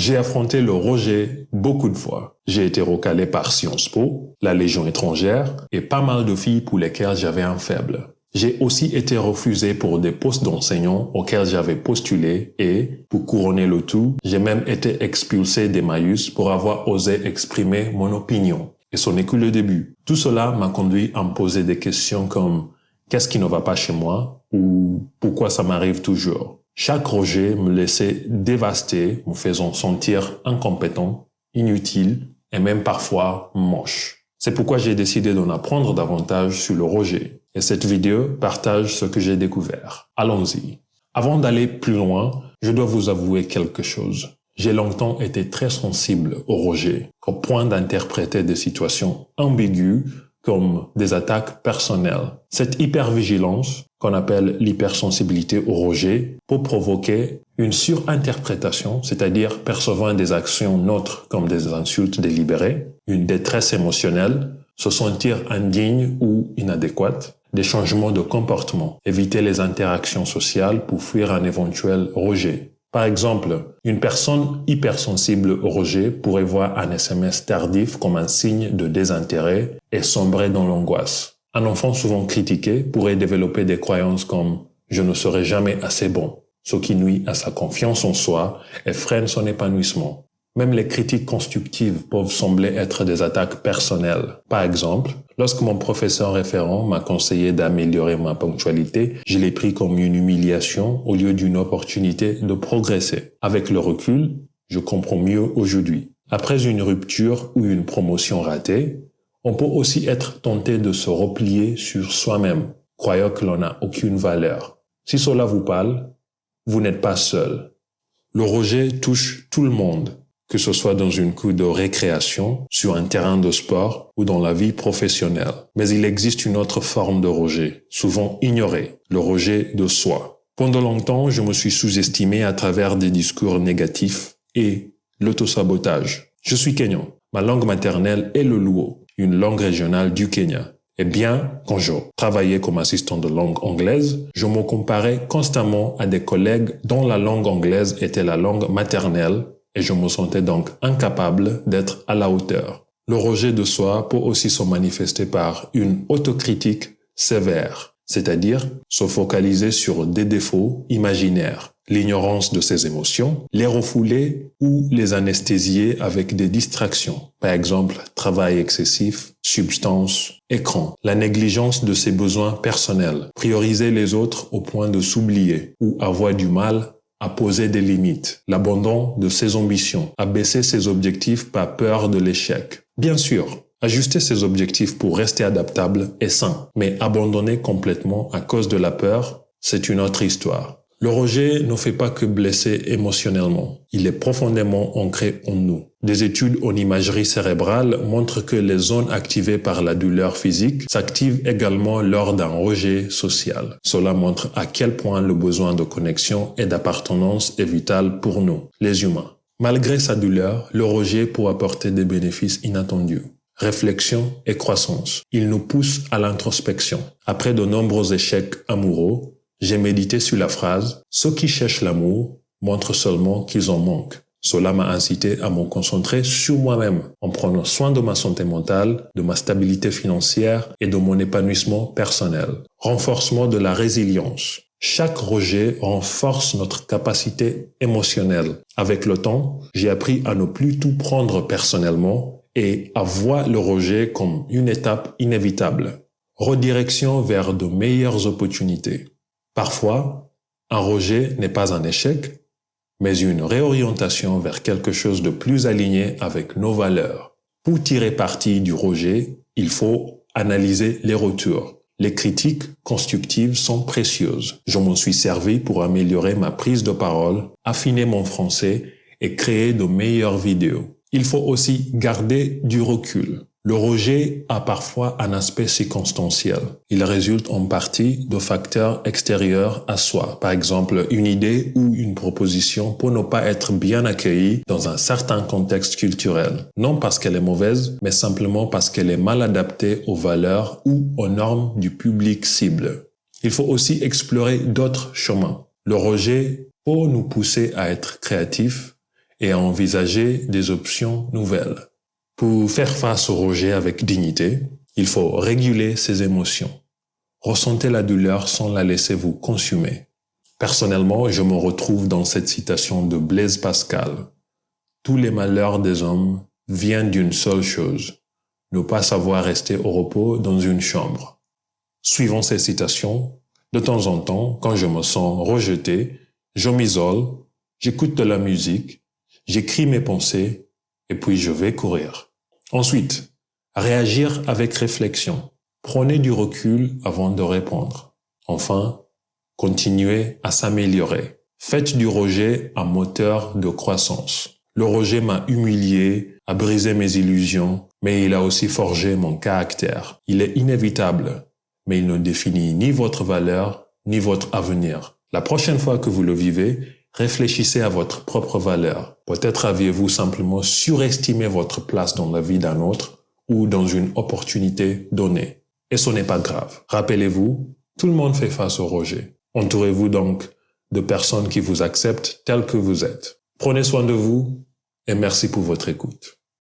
J'ai affronté le rejet beaucoup de fois. J'ai été recalé par Sciences Po, la Légion étrangère et pas mal de filles pour lesquelles j'avais un faible. J'ai aussi été refusé pour des postes d'enseignant auxquels j'avais postulé et, pour couronner le tout, j'ai même été expulsé d'Emmaüs pour avoir osé exprimer mon opinion. Et ce n'est que le début. Tout cela m'a conduit à me poser des questions comme « Qu'est-ce qui ne va pas chez moi ?» ou « Pourquoi ça m'arrive toujours ?» Chaque rejet me laissait dévasté, me faisant sentir incompétent, inutile et même parfois moche. C'est pourquoi j'ai décidé d'en apprendre davantage sur le rejet. Et cette vidéo partage ce que j'ai découvert. Allons-y. Avant d'aller plus loin, je dois vous avouer quelque chose. J'ai longtemps été très sensible au rejet, au point d'interpréter des situations ambiguës comme des attaques personnelles. Cette hypervigilance, qu'on appelle l'hypersensibilité au rejet, peut provoquer une surinterprétation, c'est-à-dire percevant des actions neutres comme des insultes délibérées, une détresse émotionnelle, se sentir indigne ou inadéquate, des changements de comportement, éviter les interactions sociales pour fuir un éventuel rejet. Par exemple, une personne hypersensible au rejet pourrait voir un SMS tardif comme un signe de désintérêt et sombrer dans l'angoisse. Un enfant souvent critiqué pourrait développer des croyances comme « je ne serai jamais assez bon », ce qui nuit à sa confiance en soi et freine son épanouissement. Même les critiques constructives peuvent sembler être des attaques personnelles. Par exemple, lorsque mon professeur référent m'a conseillé d'améliorer ma ponctualité, je l'ai pris comme une humiliation au lieu d'une opportunité de progresser. Avec le recul, je comprends mieux aujourd'hui. Après une rupture ou une promotion ratée, on peut aussi être tenté de se replier sur soi-même, croyant que l'on n'a aucune valeur. Si cela vous parle, vous n'êtes pas seul. Le rejet touche tout le monde, que ce soit dans une cour de récréation, sur un terrain de sport ou dans la vie professionnelle. Mais il existe une autre forme de rejet, souvent ignorée, le rejet de soi. Pendant longtemps, je me suis sous-estimé à travers des discours négatifs et l'autosabotage. Je suis Kenyan. Ma langue maternelle est le Luo, une langue régionale du Kenya. Eh bien, quand je travaillais comme assistant de langue anglaise, je me comparais constamment à des collègues dont la langue anglaise était la langue maternelle et je me sentais donc incapable d'être à la hauteur. Le rejet de soi peut aussi se manifester par une autocritique sévère, c'est-à-dire se focaliser sur des défauts imaginaires, l'ignorance de ses émotions, les refouler ou les anesthésier avec des distractions, par exemple travail excessif, substances, écran, la négligence de ses besoins personnels, prioriser les autres au point de s'oublier ou avoir du mal à poser des limites, l'abandon de ses ambitions, à baisser ses objectifs par peur de l'échec. Bien sûr, ajuster ses objectifs pour rester adaptable est sain, mais abandonner complètement à cause de la peur, c'est une autre histoire. Le rejet ne fait pas que blesser émotionnellement, il est profondément ancré en nous. Des études en imagerie cérébrale montrent que les zones activées par la douleur physique s'activent également lors d'un rejet social. Cela montre à quel point le besoin de connexion et d'appartenance est vital pour nous, les humains. Malgré sa douleur, le rejet peut apporter des bénéfices inattendus. Réflexion et croissance. Il nous pousse à l'introspection. Après de nombreux échecs amoureux, j'ai médité sur la phrase « Ceux qui cherchent l'amour montrent seulement qu'ils en manquent ». Cela m'a incité à me concentrer sur moi-même, en prenant soin de ma santé mentale, de ma stabilité financière et de mon épanouissement personnel. Renforcement de la résilience. Chaque rejet renforce notre capacité émotionnelle. Avec le temps, j'ai appris à ne plus tout prendre personnellement et à voir le rejet comme une étape inévitable. Redirection vers de meilleures opportunités. Parfois, un rejet n'est pas un échec, mais une réorientation vers quelque chose de plus aligné avec nos valeurs. Pour tirer parti du rejet, il faut analyser les retours. Les critiques constructives sont précieuses. Je m'en suis servi pour améliorer ma prise de parole, affiner mon français et créer de meilleures vidéos. Il faut aussi garder du recul. Le rejet a parfois un aspect circonstanciel. Il résulte en partie de facteurs extérieurs à soi. Par exemple, une idée ou une proposition peut ne pas être bien accueillie dans un certain contexte culturel. Non parce qu'elle est mauvaise, mais simplement parce qu'elle est mal adaptée aux valeurs ou aux normes du public cible. Il faut aussi explorer d'autres chemins. Le rejet peut nous pousser à être créatifs et à envisager des options nouvelles. Pour faire face au rejet avec dignité, il faut réguler ses émotions. Ressentez la douleur sans la laisser vous consumer. Personnellement, je me retrouve dans cette citation de Blaise Pascal. Tous les malheurs des hommes viennent d'une seule chose, ne pas savoir rester au repos dans une chambre. Suivant ces citations, de temps en temps, quand je me sens rejeté, je m'isole, j'écoute de la musique, j'écris mes pensées et puis je vais courir. Ensuite, réagir avec réflexion. Prenez du recul avant de répondre. Enfin, continuez à s'améliorer. Faites du rejet un moteur de croissance. Le rejet m'a humilié, a brisé mes illusions, mais il a aussi forgé mon caractère. Il est inévitable, mais il ne définit ni votre valeur, ni votre avenir. La prochaine fois que vous le vivez, réfléchissez à votre propre valeur. Peut-être aviez-vous simplement surestimé votre place dans la vie d'un autre ou dans une opportunité donnée. Et ce n'est pas grave. Rappelez-vous, tout le monde fait face au rejet. Entourez-vous donc de personnes qui vous acceptent tel que vous êtes. Prenez soin de vous et merci pour votre écoute.